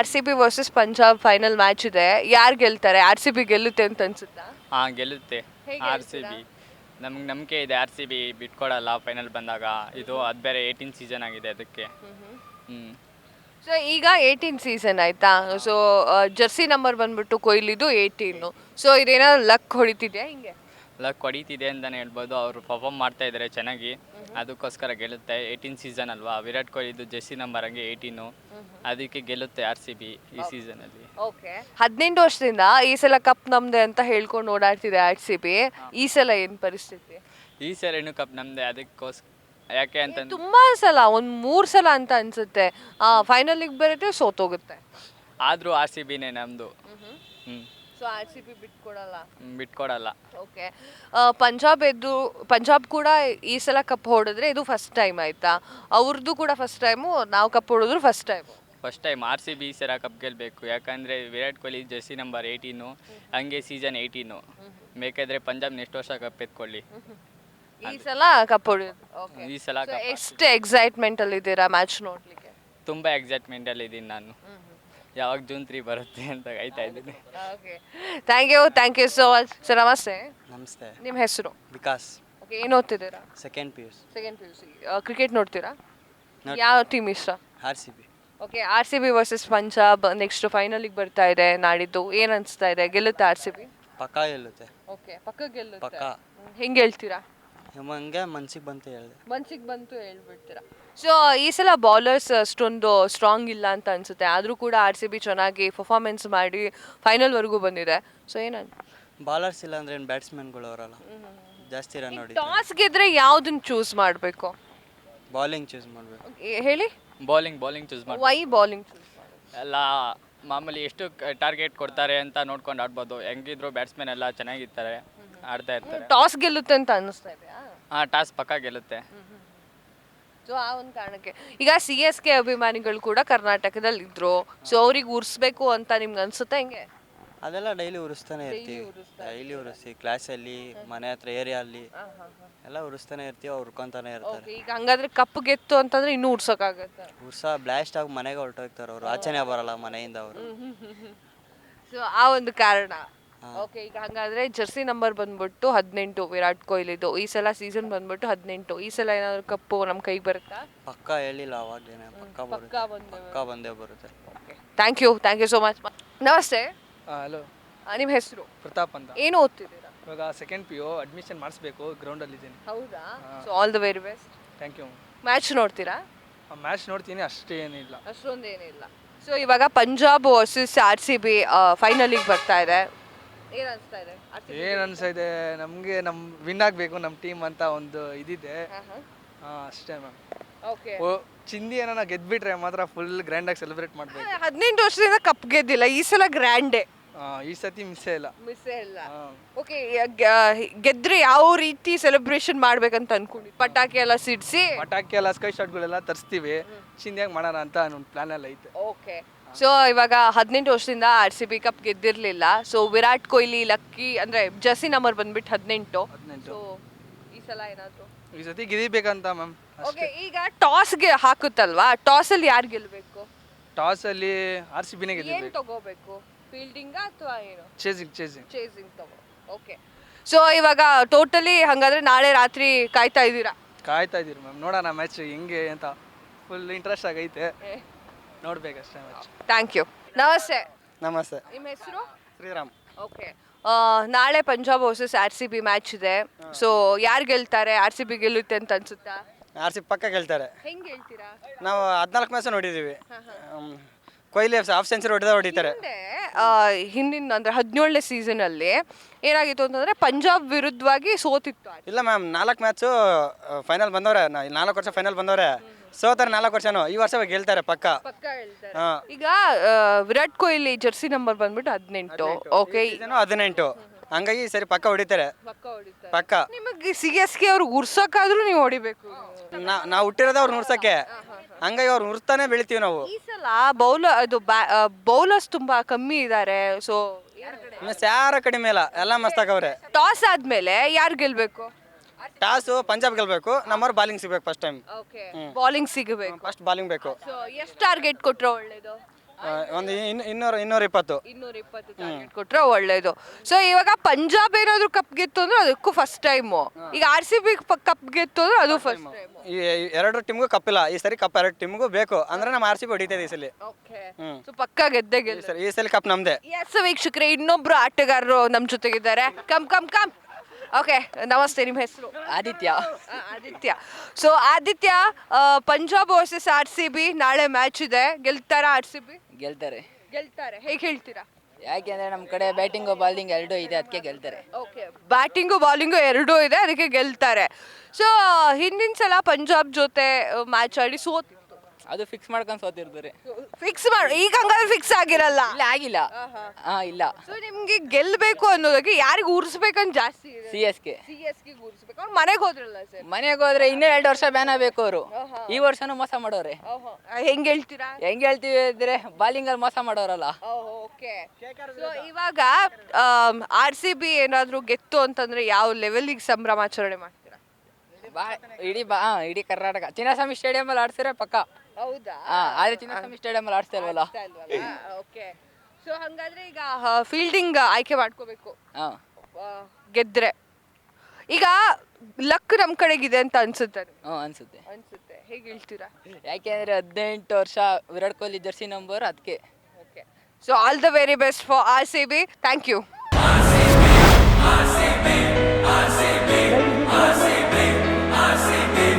R C B versus Punjab final match ಇದೆ. ಯಾರು ಗೆಲ್ತಾರೆ? ಆರ್ ಸಿ ಬಿ ಗೆಲ್ಲುತ್ತೆ ಅಂತ ಅನ್ಸುತ್ತಾ? ಹಾಂ ಗೆಲ್ಲುತ್ತೆ. ಹೇಗೆ ಆರ್ ಸಿ ಬಿ ನಮ್ಗೆ ನಂಬಿಕೆ ಇದೆ. ಆರ್ ಸಿ ಬಿ ಬಿಟ್ಕೊಡಲ್ಲ ಫೈನಲ್ ಬಂದಾಗ. ಇದು ಅದು ಬೇರೆ 18 ಸೀಸನ್ ಆಗಿದೆ ಅದಕ್ಕೆ. ಹ್ಞೂ ಸೊ ಈಗ 18 ಸೀಸನ್ ಆಯ್ತಾ? ಸೊ ಜರ್ಸಿ ನಂಬರ್ ಬಂದ್ಬಿಟ್ಟು ಕೊಹ್ಲಿದು 18. ಸೊ ಇದೇನಾದ್ರು ಲಕ್ ಹೊಡಿತಿದ್ಯಾ ಹಿಂಗೆ? ಲಕ್ ಹೊಡಿತಿದೆ ಅಂತಲೇ ಹೇಳ್ಬೋದು. ಅವರು ಪರ್ಫಾರ್ಮ್ ಮಾಡ್ತಾ ಇದ್ದಾರೆ ಚೆನ್ನಾಗಿ, ಅದಕ್ಕೋಸ್ಕರ ಗೆಲ್ಲುತ್ತೆ. 18 ಸೀಸನ್ ಅಲ್ವಾ, ವಿರಾಟ್ ಕೊಹ್ಲಿದು ಜೆಸ್ಸಿ ನಂಬರ್ ಹಂಗೆ 18, ಅದಕ್ಕೆ ಗೆಲ್ಲುತ್ತೆ ಆರ್ ಸಿ ಬಿ ಈ ಸೀಸನಲ್ಲಿ. ಓಕೆ. 18 ವರ್ಷದಿಂದ ಈ ಸಲ ಕಪ್ ನಮ್ದೆ ಅಂತ ಹೇಳ್ಕೊಂಡು ಓಡಾಡ್ತಿದೆ ಆರ್ ಸಿ ಬಿ. ಈ ಸಲ ಏನು ಪರಿಸ್ಥಿತಿ? ಈ ಸಲ ಇನ್ನೂ ಕಪ್ ನಮ್ಮದೇ. ಅದಕ್ಕೋಸ್ಕರ ಯಾಕೆ ಅಂತಂದ್ರೆ ತುಂಬಾ ಸಲ, ಒಂದು 3 ಸಲ ಅಂತ ಅನ್ಸುತ್ತೆ ಫೈನಲಿಗೆ ಬರುತ್ತೆ, ಸೋತೋಗುತ್ತೆ. ಆದರೂ ಆರ್ ಸಿ ಬಿನೇ ನಮ್ಮದು. ಹ್ಞೂ ಸೊ ಆರ್ ಸಿ ಬಿ ಬಿಟ್ಕೊಡಲ್ಲ. ಬಿಟ್ಕೊಡಲ್ಲ. ಓಕೆ. ಪಂಜಾಬ್ ಕೂಡ ಈ ಸಲ ಕಪ್ ಹೊಡೆದ್ರೆ ಇದು ಫಸ್ಟ್ ಟೈಮ್ ಆಯ್ತಾ? ಅವ್ರದ್ದು ಕೂಡ ಫಸ್ಟ್ ಟೈಮು, ನಾವು ಕಪ್ ಹೊಡೆದ್ರು first time. First time R C B ಈ ಸಲ ಕಪ್ ಗೆಲ್ಲಬೇಕು. ಯಾಕಂದರೆ ವಿರಾಟ್ ಕೊಹ್ಲಿ ಜೆರ್ಸಿ ನಂಬರ್ 18, ಹಂಗೆ ಸೀಸನ್ 18. ಬೇಕಾದರೆ ಪಂಜಾಬ್ ನೆಕ್ಸ್ಟ್ ವರ್ಷ ಕಪ್ ಎತ್ಕೊಳ್ಳಿ. ಈ ಸಲ ಕಪ್ ಹೊಡೆಯೋದು. ಓಕೆ. ಈ ಸಲ ಕಪ್ ಎಷ್ಟು ಎಕ್ಸೈಟ್ಮೆಂಟ್ ಅಲ್ಲಿ ಇದ್ದೀರಾ ಮ್ಯಾಚ್ ನೋಡ್ಲಿಕ್ಕೆ? ತುಂಬ ಎಕ್ಸೈಟ್ಮೆಂಟಲ್ಲಿ ಇದ್ದೀನಿ ನಾನು. ಯಾವಾಗ ಜೂನ್ 3 ಬರುತ್ತೆ ಅಂತ ಕಾಯ್ತಾ ಇದ್ದೀನಿ. Okay. Thank you so much. Sir ನಮಸ್ತೆ. ನಮಸ್ತೆ. ನಿಮ್ಮ ಹೆಸರು? ವಿಕಾಸ್. ಓಕೆ. ಏನು ಓದ್ತಿದ್ದೀರಾ? Second P U C. Second P U C. Cricket ನೋಡ್ತೀರಾ? ಯಾವ ಟೀಮ್ ಇಷ್ಟ? R C B. Okay. R C B versus Punjab next ಫೈನಲಿಗೆ ಬರ್ತಾ ಇದೆ ನಾಡಿದ್ದು. ಏನು ಅನಿಸ್ತಾ ಇದೆ, ಗೆಲ್ಲುತ್ತೆ ಆರ್ ಸಿ ಬಿ? ಪಕ್ಕಾ ಗೆಲ್ಲುತ್ತೆ. ಓಕೆ. ಪಕ್ಕ ಗೆಲ್ಲುತ್ತೆ. ಪಕ್ಕಾ. ಹೆಂಗೆ ಹೇಳ್ತೀರಾ? ಹಂಗೆ ಮನ್ಸಿಗೆ ಬಂತು ಹೇಳಿದೆ. ಮನ್ಸಿಗೆ ಬಂತು ಹೇಳ್ಬಿಡ್ತೀರಾ? ಸೊ ಈ ಸಲ ಬೌಲರ್ಸ್ ಅಷ್ಟೊಂದು ಸ್ಟ್ರಾಂಗ್ ಇಲ್ಲ ಅಂತ ಅನ್ಸುತ್ತೆ, ಆದರೂ ಕೂಡ ಆರ್ ಸಿ ಬಿ ಚೆನ್ನಾಗಿ ಪರ್ಫಾರ್ಮೆನ್ಸ್ ಮಾಡಿ ಫೈನಲ್ವರೆಗೂ ಬಂದಿದೆ. ಸೊ ಏನಂತ? ಬಾಲರ್ಸ್ ಇಲ್ಲ ಅಂದ್ರೆ ಏನು ಬ್ಯಾಟ್ಸ್ಮನ್ಗಳು ಅವರಲ್ಲ, ಜಾಸ್ತಿ ರನ್ ನೋಡಿ. ಟಾಸ್ ಗೆದ್ರೆ ಯಾವ್ದನ್ನ ಚೂಸ್ ಮಾಡಬೇಕು? ಬಾಲಿಂಗ್ ಚೂಸ್ ಮಾಡಬೇಕು. ಹೇಳಿ. ಬೌಲಿಂಗ್ ಚೂಸ್ ಮಾಡಿ. Why bowling choose? ಎಲ್ಲ ಮಾಮೂಲಿ ಎಷ್ಟು ಟಾರ್ಗೆಟ್ ಕೊಡ್ತಾರೆ ಅಂತ ನೋಡ್ಕೊಂಡು ಆಡ್ಬೋದು. ಹೆಂಗಿದ್ರು ಬ್ಯಾಟ್ಸ್ಮನ್ ಎಲ್ಲ ಚೆನ್ನಾಗಿರ್ತಾರೆ, ಆಡ್ತಾ ಇರ್ತಾರೆ. ಟಾಸ್ ಗೆಲ್ಲುತ್ತೆ ಅಂತ ಅನಿಸ್ತಾ ಇದೆಯಾ? ಹಾಂ, ಟಾಸ್ ಪಕ್ಕ ಗೆಲ್ಲುತ್ತೆ. ಸೊ ಆ ಒಂದು ಕಾರಣಕ್ಕೆ ಈಗ ಸಿ ಎಸ್ ಕೆ ಅಭಿಮಾನಿಗಳು ಕೂಡ ಕರ್ನಾಟಕದಲ್ಲಿ ಇದ್ರು. ಸೊ ಅವ್ರಿಗೆ ಉರ್ಸ್ಬೇಕು ಅಂತ ನಿಮ್ಗೆ ಅನ್ಸುತ್ತೆ ಹೆಂಗೆ? ಅದೆಲ್ಲ ಡೈಲಿ ಉರಿಸ್ತಾನೆ ಇರ್ತೀವಿ. ಡೈಲಿ ಉರಿಸ್ತೀವಿ, ಕ್ಲಾಸಲ್ಲಿ, ಮನೆ ಹತ್ರ ಏರಿಯಲ್ಲಿ ಎಲ್ಲ ಉರಿಸ್ತಾನೆ ಇರ್ತೀವಿ. ಅವ್ರು ಉರ್ಕೊಂತಾನೆ ಇರ್ತಾರೆ. ಈಗ ಹಂಗಾದ್ರೆ ಕಪ್ ಗೆತ್ತು ಅಂತಂದ್ರೆ ಇನ್ನೂ ಉರ್ಸೋಕ್ಕಾಗತ್ತೆ. ಬ್ಲಾಸ್ಟ್ ಆಗಿ ಮನೆಗೆ ಹೊರಟೋಗ್ತಾರೆ ಅವರು, ಆಚೆನೆ ಬರಲ್ಲ ಮನೆಯಿಂದ ಅವರು. ಸೊ ಆ ಒಂದು ಕಾರಣ. ಓಕೆ. ಈಗ ಹಂಗಾದ್ರೆ ಜರ್ಸಿ ನಂಬರ್ ಬಂದ್ಬಿಟ್ಟು 18 ವಿರಾಟ್ ಕೊಹ್ಲಿದು. ಈ ಸಲ ಸೀಸನ್ ಬಂದ್ಬಿಟ್ಟು 18. ಈ ಸಲ ಏನಾದ್ರು ಕಪ್ಪು ನಮ್ಮ ಕೈಗೆ ಬರುತ್ತಾ? ಪಕ್ಕಾ ಹೇಳಿಲ್ಲ ಅವಾಗೇನೆ, ಪಕ್ಕಾ ಬಂದೇ ಬರುತ್ತೆ. Thank you so much. ನಮಸ್ತೆ. ಹಲೋ. ನಿಮ್ಮ ಹೆಸರು? ಪ್ರತಾಪ್ ಅಂತ. ಏನು ಓದ್ತಿದ್ದೀರಾ? ಇವಾಗ ಸೆಕೆಂಡ್ ಪಿ ಯು ಅಡ್ಮಿಷನ್ ಮಾಡಿಸ್ಬೇಕು, ಗ್ರೌಂಡಲ್ಲಿ ಇದ್ದೀನಿ. ಹೌದಾ? So all the very best. Thank you. Match ನೋಡ್ತೀರಾ? ಮ್ಯಾಚ್ ನೋಡ್ತೀನಿ, ಅಷ್ಟೇನಿಲ್ಲ. ಅಷ್ಟೊಂದೇನಿಲ್ಲ. ಸೊ ಇವಾಗ Punjab versus R C B ಫೈನಲಿಗೆ ಬರ್ತಾ ಇದೆ. ಏನು ಅನಿಸ್ತಾ ಇದೆ? ಏನು ಅನ್ಸಿದೆ ನಮಗೆ, ವಿನ್ ಆಗಬೇಕು ನಮ್ಮ ಟೀಮ್ ಅಂತ ಒಂದು ಇದಿದೆ. ಅಷ್ಟೇ ಮ್ಯಾಮ್. ಓಕೆ. ಚಿಂದಿ ಏನೋ ಗೆದ್ಬಿಟ್ರೆ ಮಾತ್ರ ಫುಲ್ ಗ್ರ್ಯಾಂಡಾಗಿ ಸೆಲೆಬ್ರೇಟ್ ಮಾಡಬೇಕು. 18 ವರ್ಷದಿಂದ ಕಪ್ ಗೆದ್ದಿಲ್ಲ, ಈ ಸಲ ಗ್ರ್ಯಾಂಡೇ. ಈ ಸತಿ ಮಿಸ್ಸೇ ಇಲ್ಲ. ಮಿಸ್ಸೇ ಇಲ್ಲ. ಓಕೆ. ಗೆದ್ರೆ ಯಾವ ರೀತಿ ಸೆಲೆಬ್ರೇಷನ್ ಮಾಡ್ಬೇಕಂತ ಅನ್ಕೊಂಡಿದ್ವಿ? ಪಟಾಕಿ ಎಲ್ಲ ಸಿಡಿಸಿ, ಪಟಾಕಿ ಎಲ್ಲ ಸ್ಕೈ ಶಾಟ್ಗಳೆಲ್ಲ ತರಿಸ್ತೀವಿ, ಚಿಂದಿಯಾಗಿ ಮಾಡೋಣ ಅಂತ ಒಂದು ಪ್ಲಾನ್ ಎಲ್ಲ ಐತೆ. ಓಕೆ. ಸೊ ಇವಾಗ 18 ವರ್ಷದಿಂದ ಆರ್ ಸಿ ಬಿ ಕಪ್ ಗೆದ್ದಿರಲಿಲ್ಲ. ಸೊ ವಿರಾಟ್ ಕೊಹ್ಲಿ ಲಕ್ಕಿ ಅಂದರೆ ಜರ್ಸಿ ನಂಬರ್ ಬಂದ್ಬಿಟ್ಟು 18. ಸೊ ಈ ಸಲ ಏನಾದರೂ ಈ ಸತಿ ಗೆದಿಬೇಕಂತ ಮ್ಯಾಮ್. ಓಕೆ. ಈಗ ಟಾಸ್ಗೆ ಹಾಕುತ್ತಲ್ವಾ, ಟಾಸಲ್ಲಿ ಯಾರು ಗೆಲ್ಲಬೇಕು? ಟಾಸಲ್ಲಿ ಆರ್ ಸಿ ಬಿನೇ ಏನು ಗೆದ್ದಿಬೇಕು. ತಗೋಬೇಕು? ಫೀಲ್ಡಿಂಗಾ ಅಥವಾ ಏನು? ಚೇಸಿಂಗ್ ತಗೋ. ಓಕೆ. ಸೊ ಇವಾಗ ಟೋಟಲಿ ಹಾಗಾದ್ರೆ ನಾಳೆ ರಾತ್ರಿ ಕಾಯ್ತಾ ಇದ್ದೀರಾ? ಕಾಯ್ತಾ ಇದ್ದೀರಿ ಮ್ಯಾಮ್, ನೋಡೋಣ ಮ್ಯಾಚ್ ಹೆಂಗೆ ಅಂತ. ಫುಲ್ ಇಂಟ್ರೆಸ್ಟ್ ಆಗೈತೆ, ನೋಡ್ಬೇಕಷ್ಟೇ ಮ್ಯಾಚ್. Thank you. ನಮಸ್ತೆ. ನಮಸ್ತೆ. ನಿಮ್ಮ ಹೆಸರು? ಶ್ರೀರಾಮ್. ಓಕೆ. ನಾಳೆ Punjab versus R C B match ಇದೆ. ಸೊ ಯಾರು ಗೆಲ್ತಾರೆ? ಆರ್ ಸಿ ಬಿ ಗೆಲ್ಲುತ್ತೆ ಅಂತ ಅನ್ಸುತ್ತಾ? ಆರ್ ಸಿ ಪಕ್ಕ ಗೆಲ್ತಾರೆ. ಹೆಂಗೆ ಹೇಳ್ತೀರಾ? ನಾವು 14 ಮ್ಯಾಚ್ ನೋಡಿದ್ದೀವಿ. ಕೊಹ್ಲಿ ಹಾಫ್ ಸೆಂಚುರಿ ಹೊಡಿತಾರೆ. ಹಿಂದಿನ ಅಂದರೆ 17ನೇ ಸೀಸನಲ್ಲಿ ಏನಾಗಿತ್ತು ಅಂತಂದರೆ ಪಂಜಾಬ್ ವಿರುದ್ಧವಾಗಿ ಸೋತಿತ್ತು. ಇಲ್ಲ ಮ್ಯಾಮ್, 4 ಮ್ಯಾಚು ಫೈನಲ್ ಬಂದವ್ರೆ. 4 ವರ್ಷ ಫೈನಲ್ ಬಂದವ್ರೆ, ಸೋತಾರೆ 4 ವರ್ಷನೂ. ಈ ವರ್ಷ ಗೆಲ್ತಾರೆ ಪಕ್ಕ. ಈಗ ವಿರಾಟ್ ಕೊಹ್ಲಿ ಜರ್ಸಿ ನಂಬರ್ ಬಂದ್ಬಿಟ್ಟು 18. ಓಕೆ. 18. ಹಂಗಾಗಿ ಸರಿ ಪಕ್ಕ ಹೊಡಿತಾರೆ. ಪಕ್ಕ. ನಿಮಗೆ ಸಿ ಎಸ್ ಕೆ ಅವ್ರಿಗೆ ಉರ್ಸೋಕ್ಕಾದ್ರೂ ನೀವು ಹೊಡಿಬೇಕು. ನಾವು ಹುಟ್ಟಿರೋದೇ ಅವ್ರು ನುರ್ಸಕ್ಕೆ, ಹಂಗಾಗಿ ಅವ್ರು ನುರ್ಸ್ತಾನೆ ಬೆಳಿತೀವಿ ನಾವು. ಈ ಸಲ ಬೌಲರ್ಸ್ ತುಂಬಾ ಕಮ್ಮಿ ಇದ್ದಾರೆ. ಸೊ ಯಾರ ಕಡಿಮೆ ಇಲ್ಲ, ಎಲ್ಲ ಮಸ್ತಾಗವ್ರೆ. ಟಾಸ್ ಆದ್ಮೇಲೆ ಯಾರು ಗೆಲ್ಬೇಕು? ಟಾಸು ಪಂಜಾಬ್ ಗೆಲ್ಬೇಕು, ನಮ್ಮವ್ರು ಬಾಲಿಂಗ್ ಸಿಗ್ಬೇಕು ಫಸ್ಟ್ ಟೈಮ್. ಓಕೆ. ಬಾಲಿಂಗ್ ಸಿಗಬೇಕು. ಫಸ್ಟ್ ಬಾಲಿಂಗ್ ಬೇಕು. ಸೊ ಎಷ್ಟು ಟಾರ್ಗೆಟ್ ಕೊಟ್ರೆ ಒಳ್ಳೇದು? ಒಂದು 220. 220 ಟಾರ್ಗೆಟ್ ಕೊಟ್ರೆ ಒಳ್ಳೇದು. ಸೊ ಇವಾಗ ಪಂಜಾಬ್ ಏನಾದ್ರು ಕಪ್ ಗೆತ್ತು ಅಂದ್ರೆ ಅದಕ್ಕೂ ಫಸ್ಟ್ ಟೈಮು. ಈಗ RCB ಕಪ್ ಗೆತ್ತು ಅಂದ್ರೆ ಅದು ಫಸ್ಟ್ ಟೈಮ್. ಈ 2 ಟೀಮ್ಗೂ ಕಪ್ಪಿಲ್ಲ, ಈ ಸರಿ ಕಪ್ 2 ಟೀಮ್ಗೂ ಬೇಕು ಅಂದ್ರೆ ನಮ್ಮ RCB ಹೊಡಿತದೆ ಈ ಸಲ. ಓಕೆ. ಸೊ ಪಕ್ಕಾ ಗೆದ್ದೆ ಗೆಲ್ಲ. ಈ ಸಲ ಕಪ್ ನಮ್ದೇ. ಎಸ್ ವೀಕ್ಷಕರೇ, ಇನ್ನೊಬ್ರು ಆಟಗಾರರು ನಮ್ಮ ಜೊತೆಗಿದ್ದಾರೆ. Come come come. ಓಕೆ, ನಮಸ್ತೆ, ನಿಮ್ಮ ಹೆಸರು? Aditya. Aditya. So Aditya, Punjab versus RCB ನಾಳೆ ಮ್ಯಾಚ್ ಇದೆ. ಗೆಲ್ತಾರಾ RCB? ಗೆಲ್ತಾರೆ. ಗೆಲ್ತಾರೆ. ಹೇಗೆ ಹೇಳ್ತೀರಾ? ಯಾಕೆಂದ್ರೆ ನಮ್ಮ ಕಡೆ ಬ್ಯಾಟಿಂಗು ಬಾಲಿಂಗ್ ಎರಡೂ ಇದೆ, ಅದಕ್ಕೆ ಗೆಲ್ತಾರೆ. ಓಕೆ, ಬ್ಯಾಟಿಂಗು ಬಾಲಿಂಗು ಎರಡೂ ಇದೆ, ಅದಕ್ಕೆ ಗೆಲ್ತಾರೆ. ಸೊ ಹಿಂದಿನ ಸಲ ಪಂಜಾಬ್ ಜೊತೆ ಮ್ಯಾಚ್ ಆಡಿ ಸೋತಿತ್ತು. ಅದು ಫಿಕ್ಸ್ ಮಾಡ್ಕೊಂಡು ಸೋತಿರ್ತಾರೆ. ಫಿಕ್ಸ್ ಮಾಡಿ, ಈಗ ಹಂಗಾದ್ರೆ ಫಿಕ್ಸ್ ಆಗಿರಲ್ಲ. ಇಲ್ಲ, ಆಗಿಲ್ಲ. ಇಲ್ಲ. ಸೊ ನಿಮ್ಗೆ ಗೆಲ್ಬೇಕು ಅನ್ನೋದಕ್ಕೆ ಯಾರಿಗೆ ಊರಿಸ್ಬೇಕಂತ ಜಾಸ್ತಿ ಇದೆ? CSK ಊರಿಸ್ಬೇಕು. ಅವ್ರು ಮನೆಗೆ ಹೋದ್ರಲ್ಲ ಸರ್. ಮನೆಗೆ ಹೋದ್ರೆ ಇನ್ನೂ 2 ವರ್ಷ ಬ್ಯಾನ್ ಆಗಬೇಕು ಅವರು. ಈ ವರ್ಷನೂ ಮೋಸ ಮಾಡೋರೆ. ಹೆಂಗ್ ಹೇಳ್ತೀರಾ? ಹೆಂಗ್ ಹೇಳ್ತೀವಿ ಅಂದ್ರೆ ಬಾಲಿಂಗಲ್ಲಿ ಮೋಸ ಮಾಡೋರಲ್ಲ. ಓಕೆ. ಸೊ ಇವಾಗ RCB ಏನಾದ್ರು ಗೆತ್ತು ಅಂತಂದ್ರೆ ಯಾವ ಲೆವೆಲ್ಗೆ ಸಂಭ್ರಮಾಚರಣೆ ಮಾಡ್ತೀರಾ? ಇಡೀ ಕರ್ನಾಟಕ ಚಿನ್ನಸ್ವಾಮಿ ಸ್ಟೇಡಿಯಂ ಅಲ್ಲಿ ಆಡ್ಸಿದ್ರೆ ಪಕ್ಕ. ಹೌದಾ? ಆದ್ರೆ ಚಿನ್ನಸ್ವಾಮಿ ಸ್ಟೇಡಿಯಂ ಅಲ್ಲಿ ಆಡ್ತಾ ಇಲ್ವಲ್ಲ. ಓಕೆ. ಸೊ ಹಂಗಾದ್ರೆ ಈಗ ಫೀಲ್ಡಿಂಗ್ ಆಯ್ಕೆ ಮಾಡ್ಕೋಬೇಕು ಹಾ, ಗೆದ್ರೆ. ಈಗ ಲಕ್ ನಮ್ ಕಡೆಗಿದೆ ಅಂತ ಅನ್ಸುತ್ತೆ. ಅನ್ಸುತ್ತೆ. ಹೇಗೆ ಹೇಳ್ತೀರಾ? ಯಾಕೆಂದ್ರೆ 18 ವರ್ಷ ವಿರಾಟ್ ಕೊಹ್ಲಿ ಜರ್ಸಿ ನಂಬರ್, ಅದಕ್ಕೆ. Okay. So all the very best for RCB. Thank you.